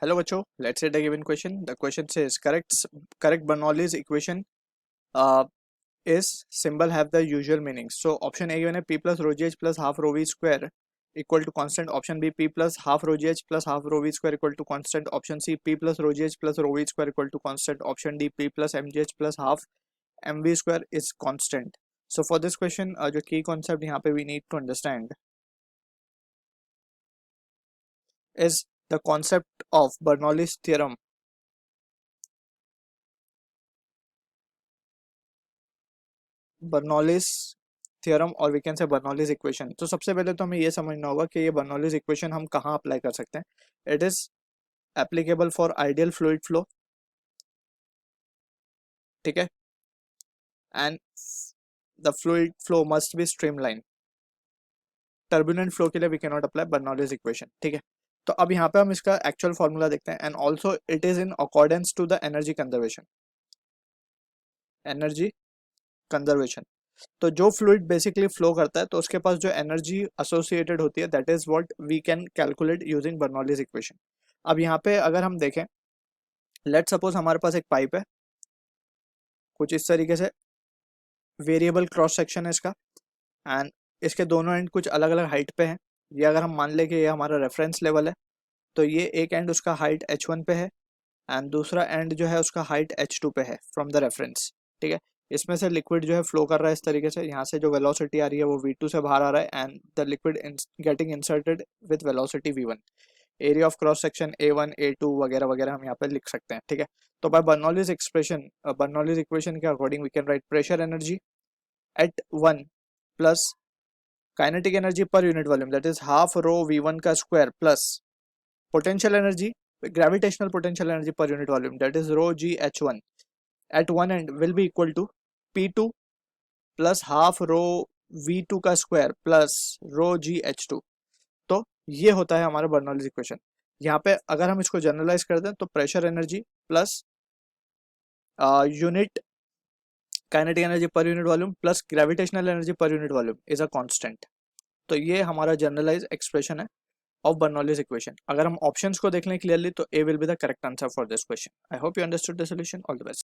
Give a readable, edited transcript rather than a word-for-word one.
Hello बच्चों, let's say the given question. The question says correct Bernoulli's equation uh, is symbol have the usual meaning. So option A given है p plus rho gh plus half rho v square equal to constant. Option B p plus half rho gh plus half rho v square equal to constant. Option C p plus rho gh plus rho v square equal to constant. Option D p plus mgh plus half mv square is constant. So for this question जो key concept यहाँ पे we need to understand is the concept of Bernoulli's theorem. Bernoulli's theorem और we can say Bernoulli's equation. तो सबसे पहले तो हमें ये समझना होगा कि ये बर्नौलीज इक्वेशन हम कहाँ अप्लाई कर सकते हैं। It is applicable for ideal fluid flow, ठीक है, and the fluid flow must be streamline. Turbulent flow के लिए we can not apply Bernoulli's equation, ठीक है। तो अब यहाँ पे हम इसका एक्चुअल फॉर्मूला देखते हैं and also it is in accordance to the energy conservation. Energy conservation, तो जो फ्लूइड बेसिकली फ्लो करता है तो उसके पास जो एनर्जी एसोसिएटेड होती है that is what we can calculate using Bernoulli's equation. अब यहाँ पे अगर हम देखें, लेट सपोज हमारे पास एक पाइप है कुछ इस तरीके से, वेरिएबल क्रॉस सेक्शन है इसका एंड इसके दोनों एंड कुछ अलग अलग हाइट पे हैं। ये अगर हम मान ले कि ये हमारा रेफरेंस लेवल है तो ये एक एंड उसका हाइट h1 पे है एंड दूसरा एंड जो है उसका हाइट h2 पे है फ्रॉम द रेफरेंस, ठीक है। इसमें से लिक्विड जो है फ्लो कर रहा है इस तरीके से, यहाँ से जो वेलोसिटी आ रही है वो v2 से बाहर आ रहा है and the liquid getting inserted with velocity v1। Area of cross section a1 a2 वगैरह वगैरह हम यहाँ पे लिख सकते हैं, ठीक है। तो by Bernoulli's expression, Bernoulli's equation के according we can write pressure energy at 1 plus kinetic energy per unit volume that is half rho v1 का square plus potential energy, gravitational potential energy per unit volume that is rho g h1 at one end will be equal to P2 plus half rho V2 का square plus रो GH2। तो ये होता है हमारा Bernoulli's equation. यहाँ पे अगर हम इसको जनरलाइज कर दें तो pressure energy plus unit kinetic energy per unit volume plus gravitational energy per unit volume is a constant. तो ये हमारा जनरलाइज एक्सप्रेशन है ऑफ बर्नौलीज इक्वेशन। अगर हम ऑप्शंस को देख लें क्लियरली तो A will be the correct answer for this question. I hope you understood the solution. All the best.